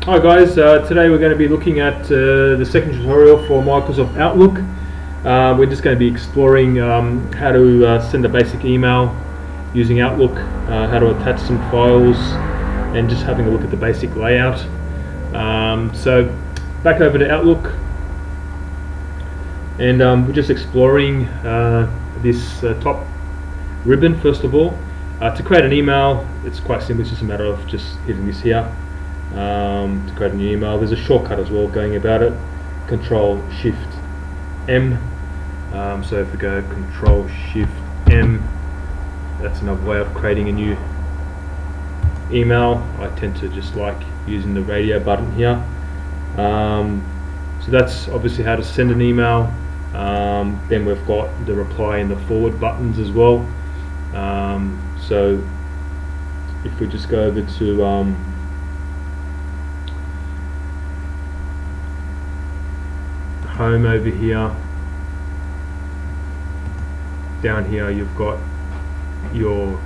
Hi guys, today we're going to be looking at the second tutorial for Microsoft Outlook. We're just going to be exploring how to send a basic email using Outlook, how to attach some files, and just having a look at the basic layout. So back over to Outlook, and we're just exploring this top ribbon first of all. To create an email, it's quite simple. It's just a matter of just hitting this here. To create a new email. There's a shortcut as well going about it, Control Shift M. So if we go Control Shift M, that's another way of creating a new email. I tend to just like using the radio button here. So that's obviously how to send an email. Then we've got the reply and the forward buttons as well. So if we just go over to home over here, down here you've got your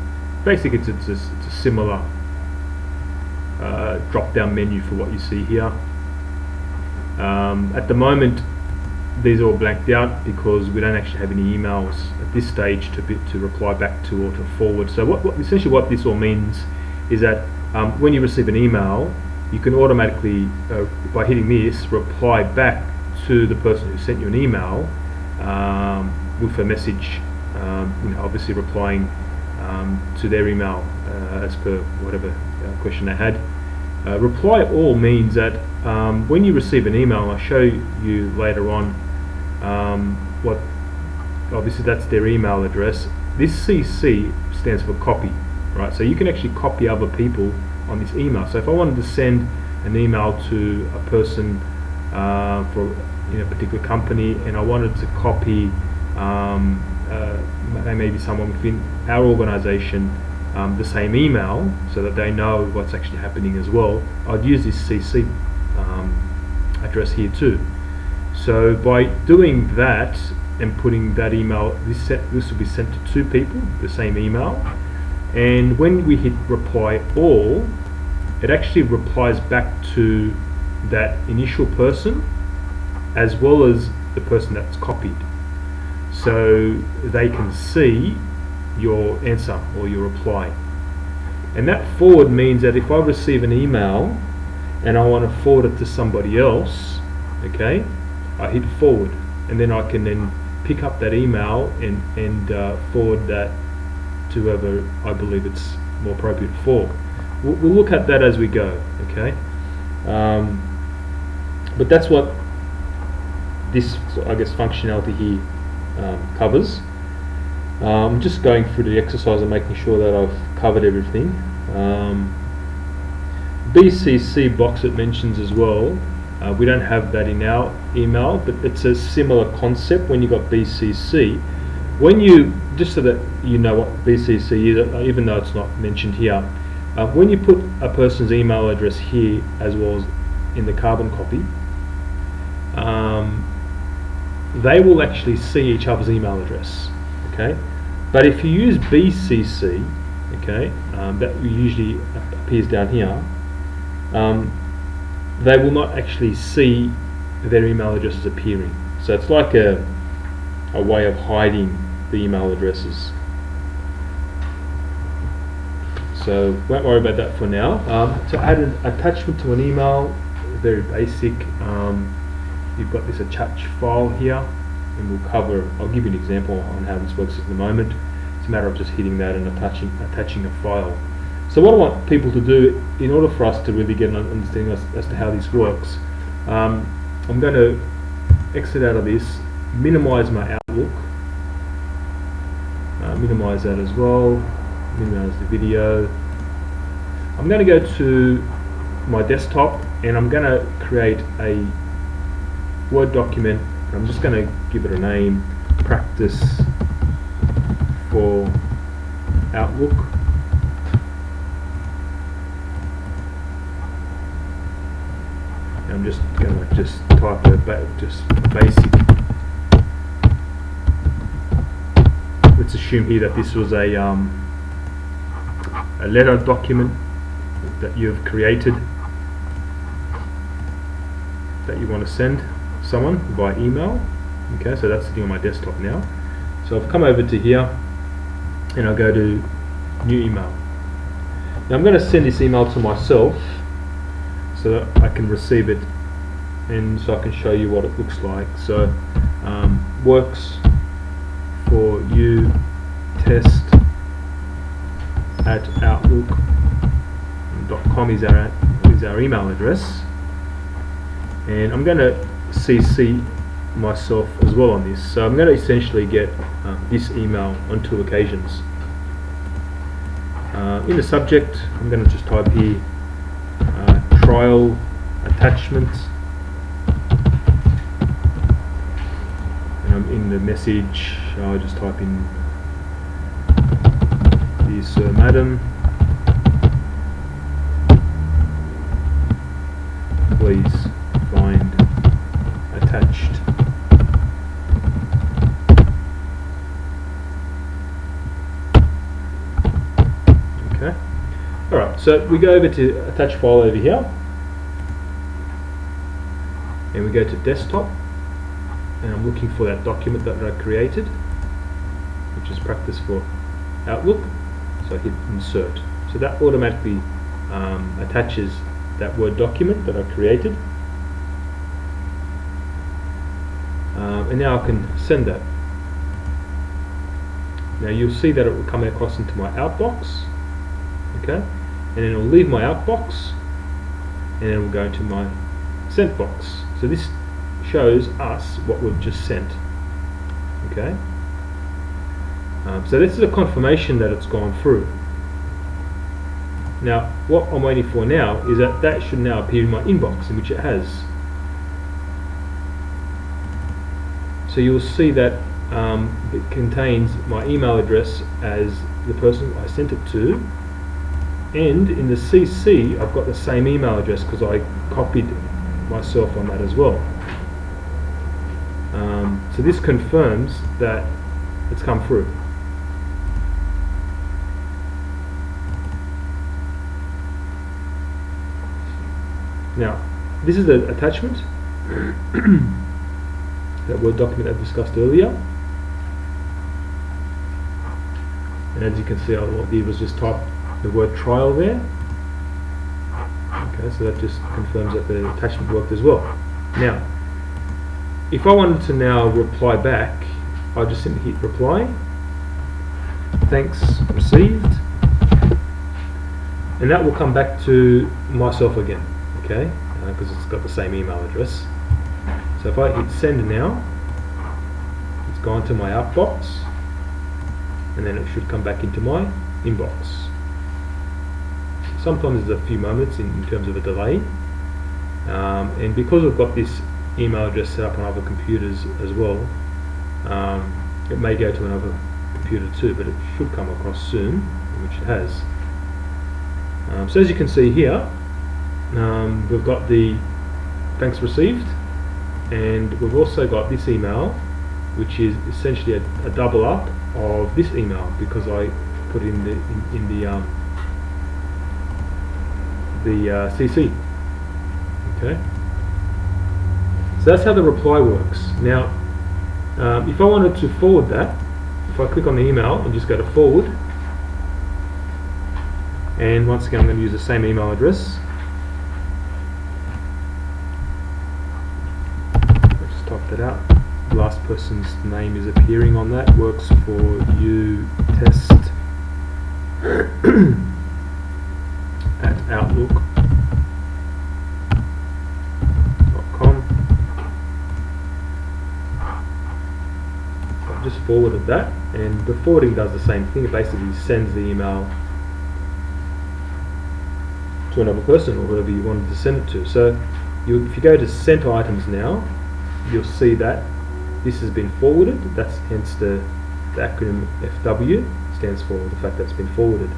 basically it's a similar drop down menu for what you see here. At the moment these are all blanked out because we don't actually have any emails at this stage to reply back to or to forward. So essentially what this all means is that when you receive an email, you can automatically by hitting this reply back to the person who sent you an email with a message, obviously replying to their email as per whatever question they had. Reply all means that when you receive an email, and I'll show you later on what, obviously that's their email address. This CC stands for copy, right? So you can actually copy other people on this email. So if I wanted to send an email to a person for a particular company, and I wanted to copy maybe someone within our organization the same email so that they know what's actually happening as well, I'd use this CC address here too. So by doing that and putting that email, this will be sent to two people, the same email, and when we hit reply all, it actually replies back to that initial person as well as the person that's copied, so they can see your answer or your reply. And that forward means that if I receive an email and I want to forward it to somebody else, okay, I hit forward, and then I can then pick up that email and forward that to whoever I believe it's more appropriate for. We'll look at that as we go, okay? But that's what this, I guess, functionality here covers. I'm just going through the exercise and making sure that I've covered everything. BCC box it mentions as well. We don't have that in our email, but it's a similar concept when you got BCC. When you, just so that you know what BCC is, even though it's not mentioned here, when you put a person's email address here as well as in the carbon copy, they will actually see each other's email address, okay? But if you use BCC, okay, that usually appears down here, they will not actually see their email addresses appearing. So it's like a way of hiding the email addresses. So won't worry about that for now. To add an attachment to an email, very basic. You've got this attach file here, and we'll cover, I'll give you an example on how this works in a moment. It's a matter of just hitting that and attaching a file. So what I want people to do, in order for us to really get an understanding as to how this works, I'm going to exit out of this, minimize my Outlook, minimize that as well, minimize the video. I'm going to go to my desktop and I'm going to create a Word document. I'm just going to give it a name, Practice for Outlook. And I'm just going to type just basic. Let's assume here that this was a letter document that you've created. that you want to send someone by email. Okay, so that's sitting on my desktop now. So I've come over to here and I'll go to new email. Now I'm going to send this email to myself so that I can receive it, and so I can show you what it looks like. So works for you test at outlook.com is our email address, and I'm going to CC myself as well on this. So I'm going to essentially get this email on 2 occasions. In the subject, I'm going to just type here trial attachment, and I'm in the message. I'll just type in dear Sir, Madam, please find attached okay. Alright, so we go over to attach file over here, and we go to desktop, and I'm looking for that document that I created, which is practice for Outlook. So I hit insert. So that automatically attaches that Word document that I created. And now I can send that. Now you'll see that it will come across into my outbox, okay, and then it will leave my outbox, and then it will go into my sent box. So this shows us what we've just sent, okay. So this is a confirmation that it's gone through. Now what I'm waiting for now is that that should now appear in my inbox, in which it has. So you'll see that it contains my email address as the person I sent it to, and in the CC I've got the same email address because I copied myself on that as well. So this confirms that it's come through. Now this is the attachment that Word document I discussed earlier, and as you can see, all I did was just type the word trial there. Okay, so that just confirms that the attachment worked as well. Now if I wanted to now reply back, I'll just simply hit reply, thanks received, and that will come back to myself again, okay, because it's got the same email address. So if I hit send now, it's gone to my outbox, and then it should come back into my inbox. Sometimes there's a few moments in terms of a delay, and because we've got this email address set up on other computers as well, it may go to another computer too, but it should come across soon, which it has. So as you can see here, we've got the thanks received, and we've also got this email, which is essentially a double up of this email because I put in the CC. Okay, so that's how the reply works. Now, if I wanted to forward that, if I click on the email and just go to forward, and once again I'm going to use the same email address. Type that out. The last person's name is appearing on that. Works for you test at outlook.com. I've just forwarded that, and the forwarding does the same thing. It basically sends the email to another person or whoever you wanted to send it to. So if you go to sent items now, you'll see that this has been forwarded. That's hence the acronym FW stands for the fact that it's been forwarded,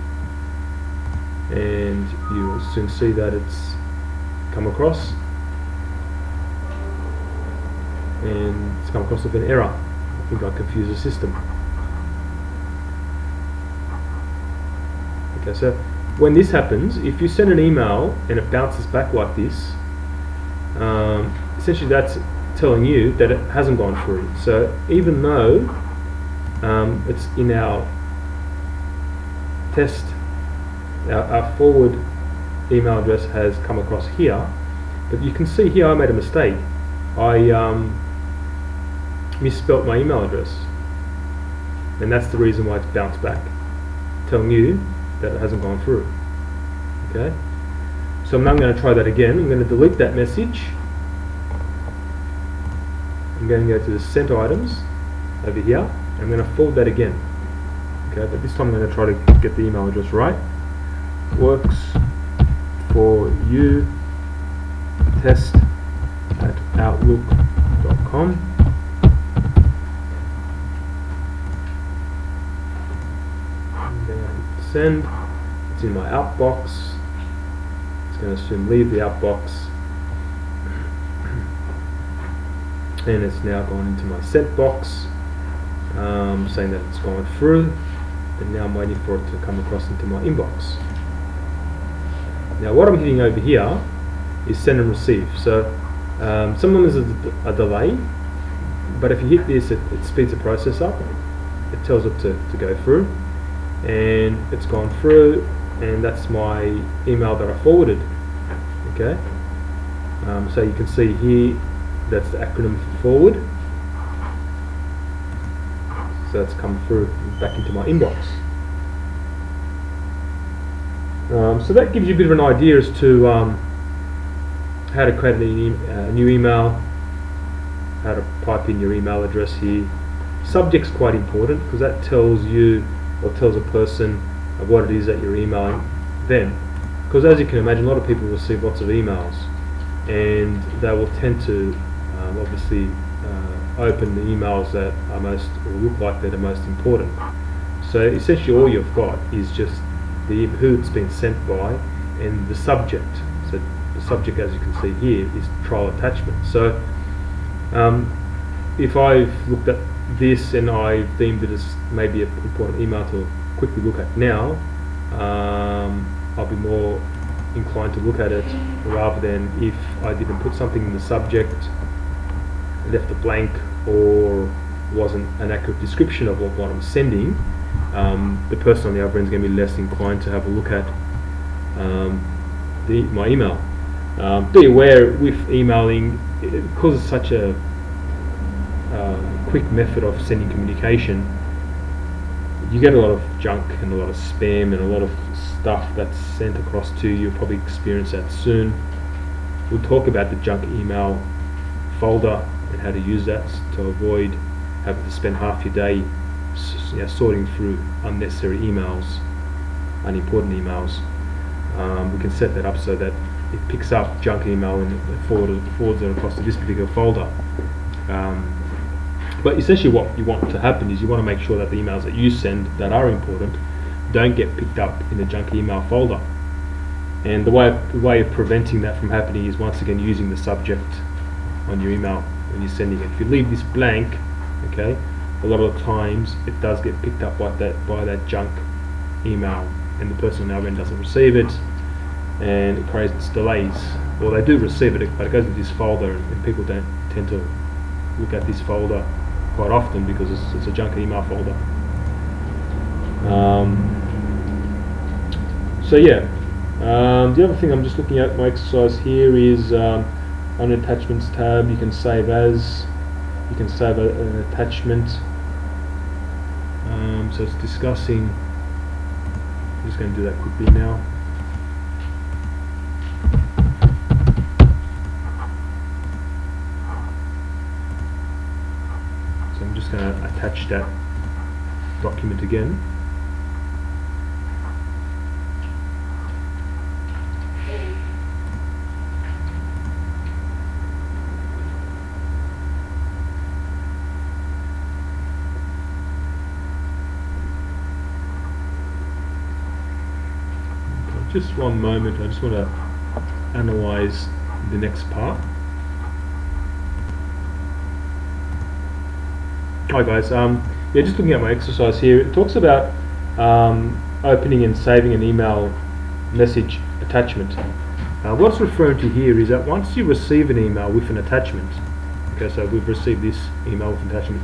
and you will soon see that it's come across, and it's come across with an error. I think I confused the system. Okay, so when this happens, if you send an email and it bounces back like this, essentially that's telling you that it hasn't gone through. So even though it's in our test, our forward email address has come across here, but you can see here I made a mistake. I misspelt my email address, and that's the reason why it's bounced back, telling you that it hasn't gone through. Okay, so I'm now going to try that again. I'm going to delete that message. I'm going to go to the sent items over here. I'm going to forward that again. Okay, but this time I'm going to try to get the email address right. Works for you test at outlook.com. I'm going to hit send. It's in my outbox. It's going to soon leave the outbox, and it's now gone into my sent box, saying that it's gone through, and now I'm waiting for it to come across into my inbox. Now what I'm hitting over here is send and receive. So sometimes there's a delay, but if you hit this, it speeds the process up. It tells it to go through, and it's gone through, and that's my email that I forwarded. Okay, so you can see here that's the acronym for forward. So it's come through back into my inbox. So that gives you a bit of an idea as to how to create a new email, how to pipe in your email address here. Subject's quite important because that tells you, or tells a person, what it is that you're emailing them. Because as you can imagine, a lot of people receive lots of emails, and they will tend to obviously open the emails that are most, or look like they're the most important. So essentially all you've got is just who it's been sent by and the subject. So the subject, as you can see here, is trial attachment. So if I've looked at this and I deemed it as maybe an important email to quickly look at now, I'll be more inclined to look at it, rather than if I didn't put something in the subject, left it blank, or wasn't an accurate description of what I'm sending. The person on the other end is going to be less inclined to have a look at my email. Be aware with emailing, because it's such a quick method of sending communication, you get a lot of junk and a lot of spam and a lot of stuff that's sent across to you. You'll probably experience that soon. We'll talk about the junk email folder and how to use that to avoid having to spend half your day sorting through unnecessary emails, unimportant emails. We can set that up so that it picks up junk email and forwards it across to this particular folder. But essentially what you want to happen is you want to make sure that the emails that you send that are important don't get picked up in the junk email folder. And the way of preventing that from happening is once again using the subject on your email when you're sending it. If you leave this blank, okay, a lot of the times it does get picked up by that junk email, and the person on the other end doesn't receive it, and it creates delays. Or they do receive it, but it goes into this folder, and people don't tend to look at this folder quite often because it's a junk email folder. So yeah, the other thing I'm just looking at my exercise here is on the attachments tab, you can save as, you can save an attachment. So it's discussing, I'm just going to do that quickly now. So I'm just going to attach that document again. Just one moment, I just want to analyze the next part. Hi guys, yeah, just looking at my exercise here, it talks about opening and saving an email message attachment. What's referring to here is that once you receive an email with an attachment, okay, so we've received this email with an attachment,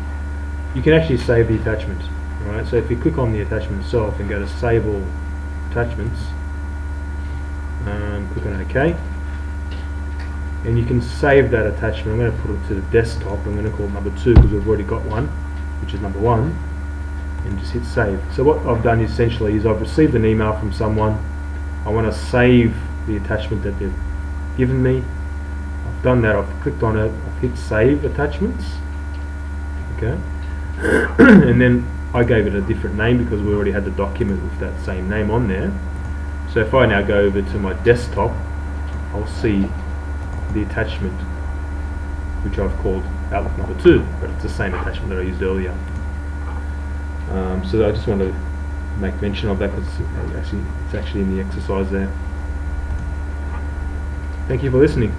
you can actually save the attachment. Alright, so if you click on the attachment itself and go to Save All Attachments, click on OK, and you can save that attachment. I'm going to put it to the desktop. I'm going to call it number 2 because we've already got one, which is number 1, and just hit save. So what I've done essentially is I've received an email from someone. I want to save the attachment that they've given me. I've done that. I've clicked on it. I've hit Save Attachments. Okay, and then I gave it a different name because we already had the document with that same name on there. So if I now go over to my desktop, I'll see the attachment which I've called Outlook number 2, but it's the same attachment that I used earlier. So I just want to make mention of that because it's actually in the exercise there. Thank you for listening.